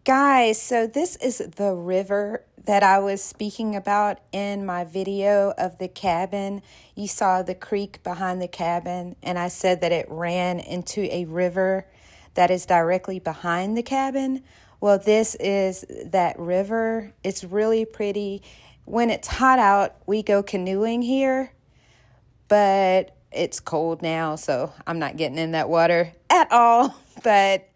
Guys, so this is the river that I was speaking about in my video of the cabin. You saw the creek behind the cabin, and I said that it ran into a river that is directly behind the cabin. Well, this is that river. It's really pretty. When it's hot out, we go canoeing here, but it's cold now, so I'm not getting in that water at all. But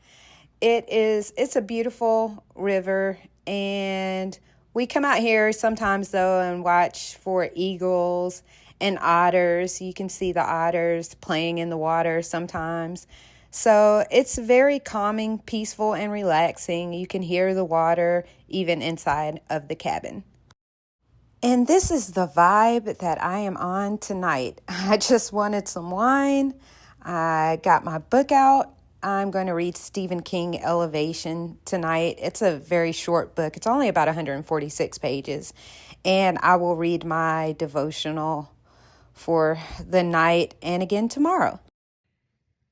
it's a beautiful river, and we come out here sometimes though and watch for eagles and otters. You can see the otters playing in the water sometimes. So it's very calming, peaceful, and relaxing. You can hear the water even inside of the cabin. And this is the vibe that I am on tonight. I just wanted some wine. I got my book out. I'm going to read Stephen King Elevation tonight. It's a very short book. It's only about 146 pages. And I will read my devotional for the night and again tomorrow.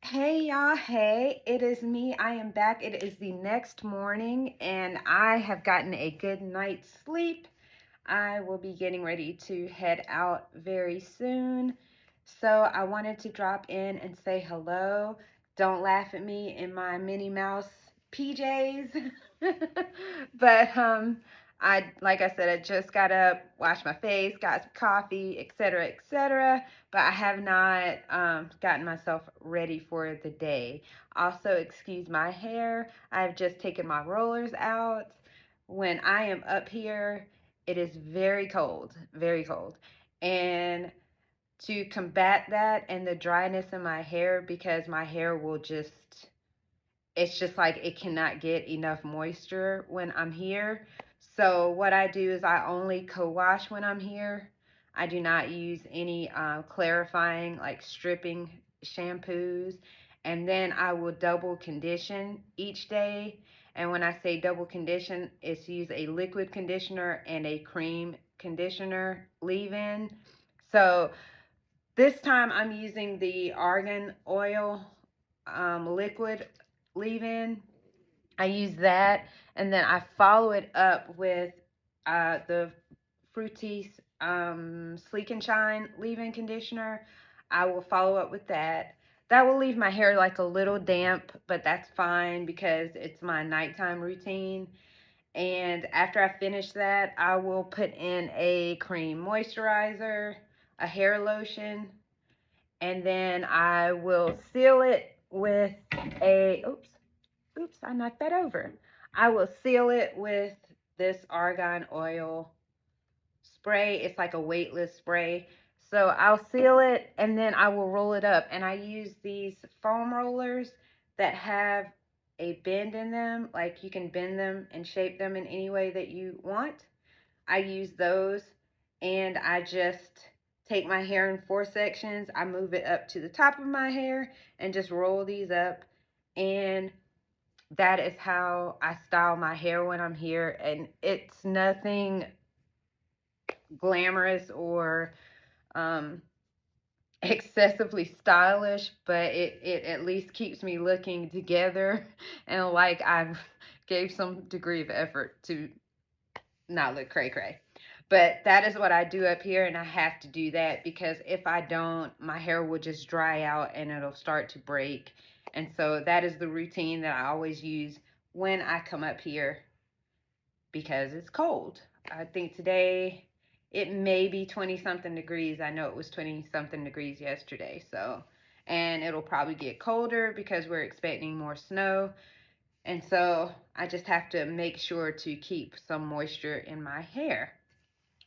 Hey y'all, hey, it is me. I am back. It is the next morning and I have gotten a good night's sleep. I will be getting ready to head out very soon. So I wanted to drop in and say hello. Don't laugh at me in my Minnie Mouse PJs. But like I said, I just got up, washed my face, got some coffee, etc., etc. But I have not gotten myself ready for the day. Also, excuse my hair. I've just taken my rollers out. When I am up here, it is very cold, very cold. And to combat that and the dryness in my hair, because my hair will just, it's just like it cannot get enough moisture when I'm here. So what I do is I only co-wash when I'm here. I do not use any clarifying, like stripping shampoos. And then I will double condition each day. And when I say double condition, it's use a liquid conditioner and a cream conditioner leave-in. So this time I'm using the argan oil liquid leave-in. I use that, and then I follow it up with the Fructis Sleek and Shine leave-in conditioner. I will follow up with that. That will leave my hair like a little damp, but that's fine because it's my nighttime routine. And after I finish that, I will put in a cream moisturizer, a hair lotion, and then I will seal it with a, oops, I knocked that over. I will seal it with this argan oil spray. It's like a weightless spray. So I'll seal it and then I will roll it up. And I use these foam rollers that have a bend in them. Like you can bend them and shape them in any way that you want. I use those and I just take my hair in 4 sections. I move it up to the top of my hair and just roll these up. And that is how I style my hair when I'm here. And it's nothing glamorous or excessively stylish, but it at least keeps me looking together and like I've gave some degree of effort to not look cray cray. But that is what I do up here, and I have to do that because if I don't, my hair will just dry out and it'll start to break. And so that is the routine that I always use when I come up here because it's cold. I think today it may be 20 something degrees. I know it was 20 something degrees yesterday. So, and it'll probably get colder because we're expecting more snow. And so I just have to make sure to keep some moisture in my hair.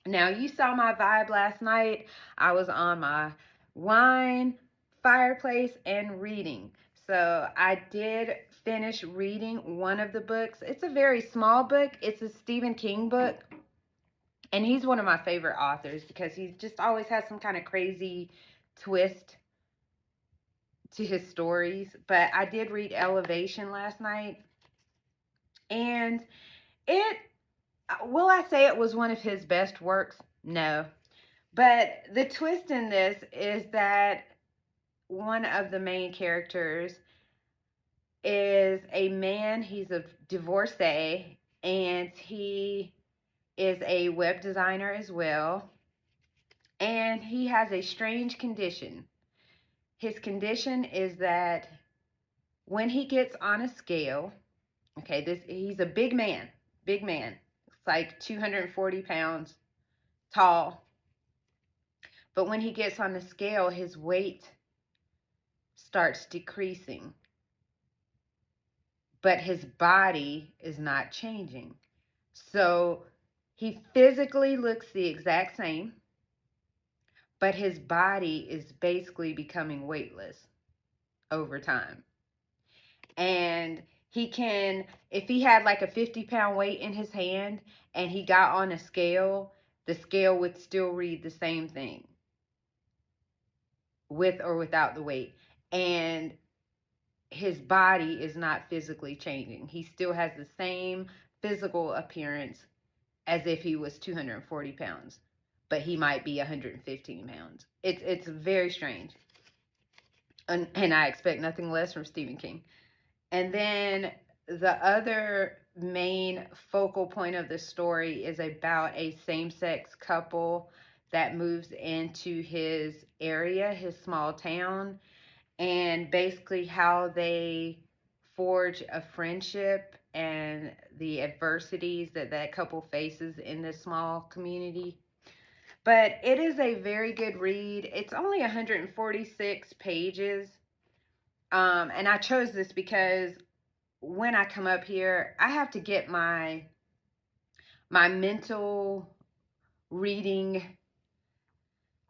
Now, you saw my vibe last night. I was on my wine, fireplace, and reading. So I did finish reading one of the books. It's a very small book. It's a Stephen King book. And he's one of my favorite authors because he just always has some kind of crazy twist to his stories. But I did read Elevation last night. And will I say it was one of his best works? No. But the twist in this is that one of the main characters is a man. He's a divorcee, and he is a web designer as well. And he has a strange condition. His condition is that when he gets on a scale, okay, he's a big man, big man. It's like 240 pounds tall. But when he gets on the scale, his weight starts decreasing. But his body is not changing. So he physically looks the exact same, but his body is basically becoming weightless over time. And he can, if he had like a 50-pound weight in his hand and he got on a scale, the scale would still read the same thing with or without the weight. And his body is not physically changing. He still has the same physical appearance as if he was 240 pounds, but he might be 115 pounds. It's very strange. And I expect nothing less from Stephen King. And then the other main focal point of the story is about a same-sex couple that moves into his area, his small town, and basically how they forge a friendship and the adversities that that couple faces in this small community. But it is a very good read. It's only 146 pages. And I chose this because when I come up here, I have to get my mental reading,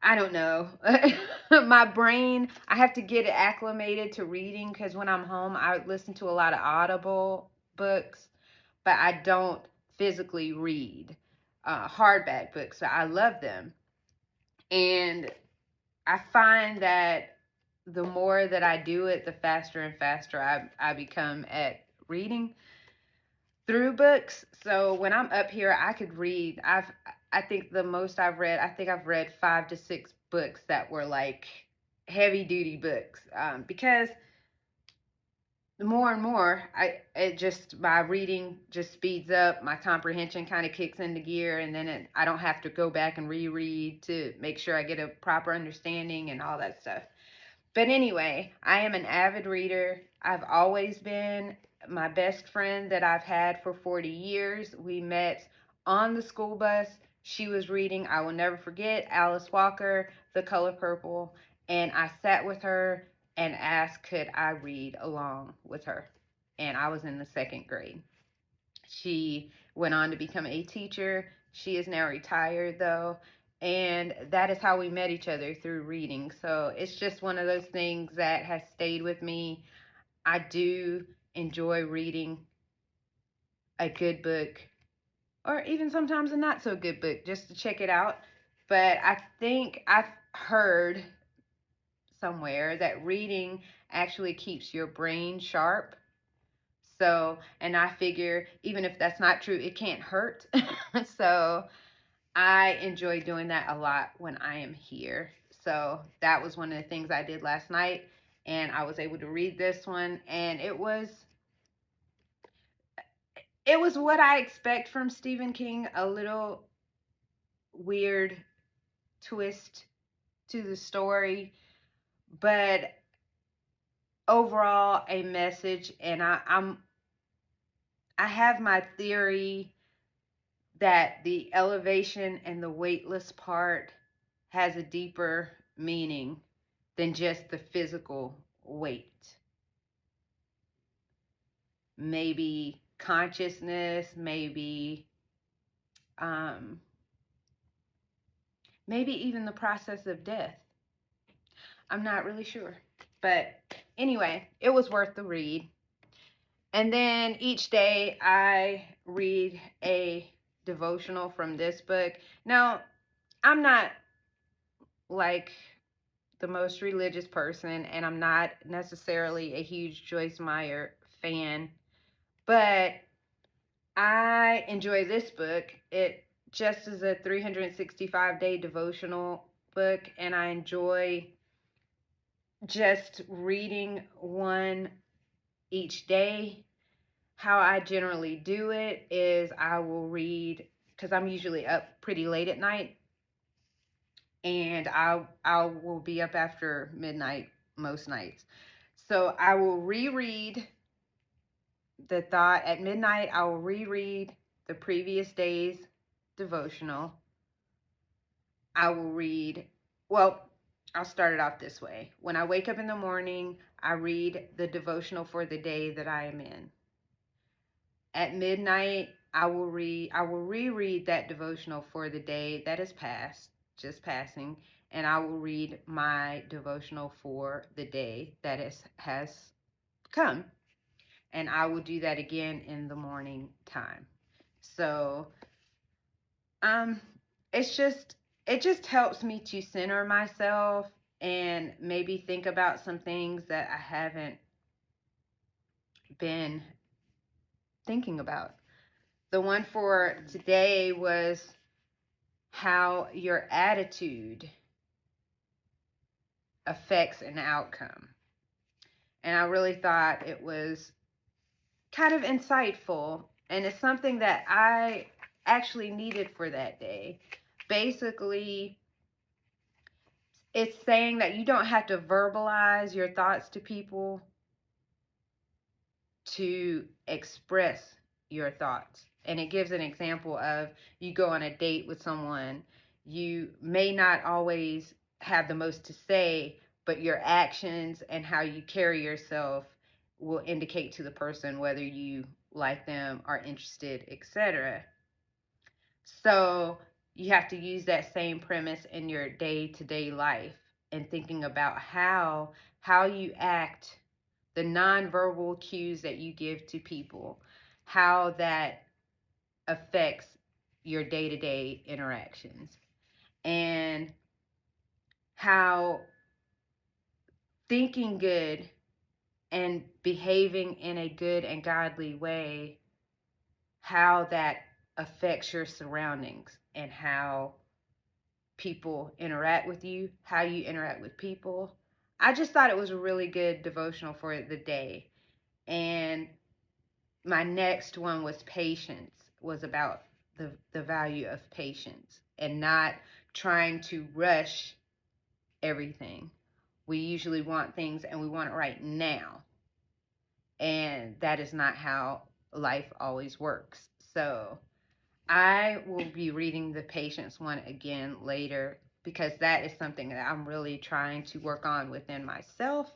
I don't know, my brain, I have to get it acclimated to reading, because when I'm home, I listen to a lot of Audible books, but I don't physically read hardback books, so I love them. And I find that the more that I do it, the faster and faster I become at reading through books. So when I'm up here, I could read. I think the most I've read, I think I've read 5 to 6 books that were like heavy duty books, because more and more, my reading just speeds up. My comprehension kind of kicks into gear, and then I don't have to go back and reread to make sure I get a proper understanding and all that stuff. But anyway, I am an avid reader. I've always been. My best friend that I've had for 40 years, we met on the school bus. She was reading, I will never forget, Alice Walker, The Color Purple. And I sat with her and asked, could I read along with her? And I was in the 2nd grade. She went on to become a teacher. She is now retired, though. And that is how we met each other, through reading. So it's just one of those things that has stayed with me. I do enjoy reading a good book, or even sometimes a not so good book, just to check it out. But I think I've heard somewhere that reading actually keeps your brain sharp. So, and I figure even if that's not true, it can't hurt. So I enjoy doing that a lot when I am here. So that was one of the things I did last night, and I was able to read this one, and it was what I expect from Stephen King, a little weird twist to the story, but overall a message. And I have my theory that the elevation and the weightless part has a deeper meaning than just the physical weight. Maybe consciousness, maybe even the process of death. I'm not really sure. But anyway, it was worth the read. And then each day I read a devotional from this book. Now, I'm not like the most religious person, and I'm not necessarily a huge Joyce Meyer fan, but I enjoy this book. It just is a 365-day devotional book, and I enjoy just reading one each day. How I generally do it is I will read, because I'm usually up pretty late at night, and I will be up after midnight most nights. So I will reread the thought at midnight. I will reread the previous day's devotional. I will read, well, I'll start it off this way. When I wake up in the morning, I read the devotional for the day that I am in. At midnight, I will reread that devotional for the day that is past, just passing, and I will read my devotional for the day that has come. And I will do that again in the morning time. So, it's just it just helps me to center myself and maybe think about some things that I haven't been thinking about. The one for today was how your attitude affects an outcome. And I really thought it was kind of insightful, and it's something that I actually needed for that day. Basically, it's saying that you don't have to verbalize your thoughts to people to express your thoughts. And it gives an example of, you go on a date with someone, you may not always have the most to say, but your actions and how you carry yourself will indicate to the person whether you like them, are interested, etc. So you have to use that same premise in your day-to-day life, and thinking about how you act, the nonverbal cues that you give to people, how that affects your day-to-day interactions, and how thinking good and behaving in a good and godly way, how that affects your surroundings and how people interact with you, how you interact with people. I just thought it was a really good devotional for the day. And my next one was patience, was about the value of patience and not trying to rush everything. We usually want things and we want it right now. And that is not how life always works. So I will be reading the patience one again later, because that is something that I'm really trying to work on within myself.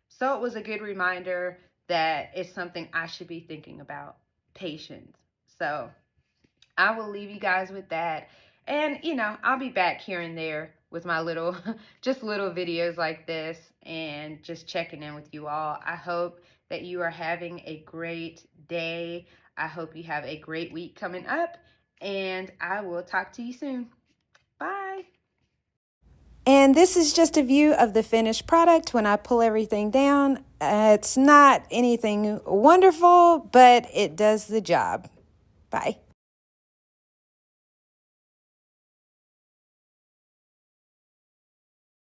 So it was a good reminder that it's something I should be thinking about, patience. So I will leave you guys with that. And, I'll be back here and there with my little, just little videos like this, and just checking in with you all. I hope that you are having a great day. I hope you have a great week coming up, and I will talk to you soon. Bye. And this is just a view of the finished product when I pull everything down. It's not anything wonderful, but it does the job. Bye.